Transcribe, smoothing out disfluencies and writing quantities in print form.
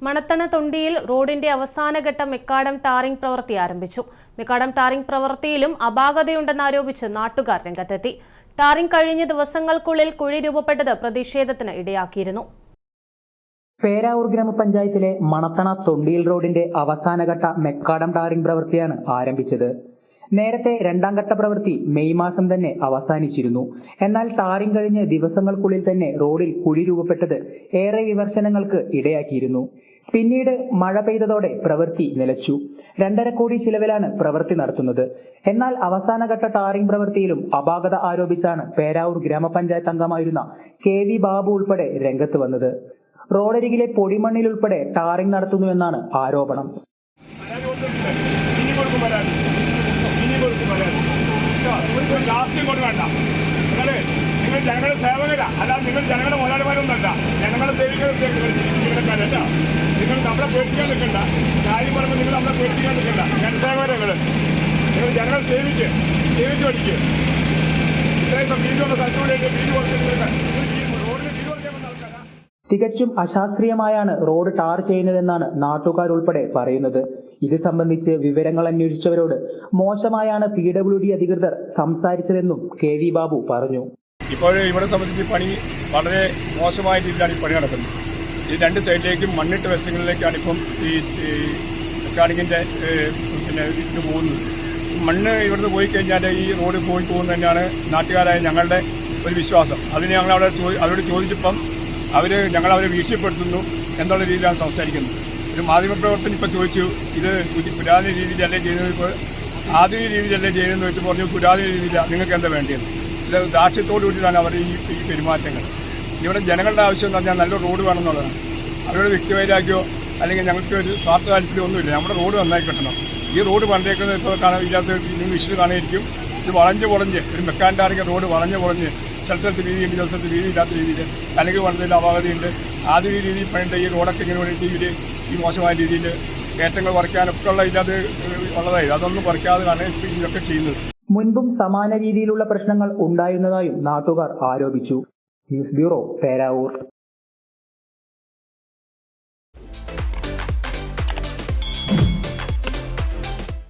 മണത്തണ തൊണ്ടിയിൽ റോഡിന്റെ അവസാനഘട്ട macadam tarring പ്രവൃത്തി ആരംഭിച്ചു. മെക്കാഡം ടാറിംഗ് പ്രവൃത്തിയിലും അപാകതയുണ്ടെന്നാരോപിച്ച് നാട്ടുകാർ രംഗത്തെത്തി. ടാറിംഗ് കഴിഞ്ഞ ദിവസങ്ങൾക്കുള്ളിൽ കുഴി രൂപപ്പെട്ടത് പ്രതിഷേധത്തിന് ഇടയാക്കിയിരുന്നു. പേരാവൂർ ഗ്രാമപഞ്ചായത്തിലെ മണത്തണ തൊണ്ടിയിൽ റോഡിന്റെ അവസാനഘട്ട മെക്കാഡം ടാറിംഗ് പ്രവൃത്തിയാണ് ആരംഭിച്ചത്. നേരത്തെ രണ്ടാം ഘട്ട പ്രവൃത്തി മെയ് മാസം തന്നെ അവസാനിച്ചിരുന്നു. എന്നാൽ ടാറിംഗ് കഴിഞ്ഞ് ദിവസങ്ങൾക്കുള്ളിൽ തന്നെ റോഡിൽ കുഴി രൂപപ്പെട്ടത് ഏറെ വിമർശനങ്ങൾക്ക് ഇടയാക്കിയിരുന്നു. പിന്നീട് മഴ പെയ്തതോടെ പ്രവൃത്തി നിലച്ചു. 2.5 കോടി ചിലവിലാണ് പ്രവൃത്തി നടത്തുന്നത്. എന്നാൽ അവസാനഘട്ട ടാറിംഗ് പ്രവൃത്തിയിലും അപാകത ആരോപിച്ചാണ് പേരാവൂർ ഗ്രാമപഞ്ചായത്ത് അംഗമായിരുന്ന KV ബാബു ഉൾപ്പെടെ രംഗത്ത് വന്നത്. റോഡരികിലെ പൊടിമണ്ണിൽ ഉൾപ്പെടെ ടാറിംഗ് നടത്തുന്നുവെന്നാണ് ആരോപണം. നിങ്ങൾ ജനങ്ങളുടെ സേവകരാ, അല്ലാതെ നിങ്ങൾ ജനങ്ങളുടെ മുതലാളിമാരൊന്നല്ല. ജനങ്ങളെ സേവിക്കാനല്ല. നിങ്ങൾ നമ്മളെ പേടിപ്പിക്കാൻ നിൽക്കണ്ട. കാര്യം പറയുമ്പോൾ നിങ്ങൾ നമ്മളെ പേടിപ്പിക്കാൻ നിൽക്കണ്ട. ജനസേവകർ നിങ്ങൾ ജനങ്ങളെ സേവിച്ച് പഠിക്കുക. ഇത്രയും വീടുള്ള സ്ഥലത്തൂടെ വീട് കൊടുത്തിട്ട് റോഡിന് വീട് കൊടുക്കാൻ ആൾക്കാരാ. തികച്ചും അശാസ്ത്രീയമായാണ് റോഡ് ടാർ ചെയ്യുന്നതെന്നാണ് നാട്ടുകാരുൾപ്പെടെ പറയുന്നത്. ഇത് സംബന്ധിച്ച് വിവരങ്ങൾ അന്വേഷിച്ചവരോട് മോശമായാണ് PWD അധികൃതർ സംസാരിച്ചതെന്നും KV ബാബു പറഞ്ഞു. ഇപ്പോൾ ഇവിടെ സംബന്ധിച്ച് പണി വളരെ മോശമായ രീതിയിലാണ് ഈ പണി നടക്കുന്നത്. ഈ 2 സൈഡിലേക്കും മണ്ണിട്ട് വശങ്ങളിലേക്കാണ് ഇപ്പം ഈ മെക്കാനിക്കിൻ്റെ ഇത് പോകുന്നത്. മണ്ണ് ഇവിടുന്ന് പോയി കഴിഞ്ഞാൽ ഈ റോഡ് പോയി പോകുന്നത് തന്നെയാണ് നാട്ടുകാരായ ഞങ്ങളുടെ ഒരു വിശ്വാസം. അതിന് ഞങ്ങൾ അവരോട് ചോദിച്ചപ്പം ഞങ്ങളവരെ ഭീഷണിപ്പെടുത്തുന്നു എന്നുള്ള രീതിയിലാണ് സംസാരിക്കുന്നത്. ഒരു മാധ്യമപ്രവർത്തനം ഇപ്പോൾ ചോദിച്ചു, ഇത് പുരാതന രീതിയിലല്ലേ ചെയ്യുന്നത്, ഇപ്പോൾ ആധുനിക രീതിയിലല്ലേ ചെയ്യുന്നതെന്ന് വെച്ച് പറഞ്ഞു. പുരാതന രീതിയിലാണ്, നിങ്ങൾക്ക് എന്താ വേണ്ടിയത്? ഇത് ദാക്ഷ്യത്തോടു കൂടിയാണ് അവർ ഈ പെരുമാറ്റങ്ങൾ. ഇവിടെ ജനങ്ങളുടെ ആവശ്യം എന്ന് പറഞ്ഞാൽ നല്ല റോഡ് വേണമെന്നുള്ളതാണ്. അവരുടെ വ്യക്തിവൈരാഗ്യമോ അല്ലെങ്കിൽ ഞങ്ങൾക്ക് ഒരു സ്വാർത്ഥ താല്പര്യമൊന്നുമില്ല. നമ്മുടെ റോഡ് നന്നായി കിട്ടണം. ഈ റോഡ് പണ്ടേക്കുന്നത് ഇപ്പോൾ ഇതിനകത്ത് നിങ്ങൾ വിഷയം കാണുമായിരിക്കും. ഇത് വളഞ്ഞ് ഒരു മെക്കാൻ ടാറിംഗ് റോഡ് വളഞ്ഞ് സ്ഥലത്ത് വീതിയുണ്ട്, സ്ഥലത്ത് വീതിയില്ലാത്ത രീതിയിൽ അല്ലെങ്കിൽ വളർന്നതിൽ അപാകതയുണ്ട്. ആധുനിക രീതിയിൽ പണിയേണ്ട ഈ റോഡൊക്കെ ഇങ്ങനെ വേണ്ടിയിട്ട് ഇവർ ഈ മോശമായ രീതിയിൽ കയറ്റങ്ങൾ കുറയ്ക്കാനൊക്കെ ഉള്ള ഇതിനകത്ത് ഉള്ളതായി അതൊന്നും കുറയ്ക്കാതെയാണ് ഇതൊക്കെ ചെയ്യുന്നത്. മുൻപും സമാന രീതിയിലുള്ള പ്രശ്നങ്ങൾ ഉണ്ടായിരുന്നതായും നാട്ടുകാർ ആരോപിച്ചു. News bureau, Peravoor.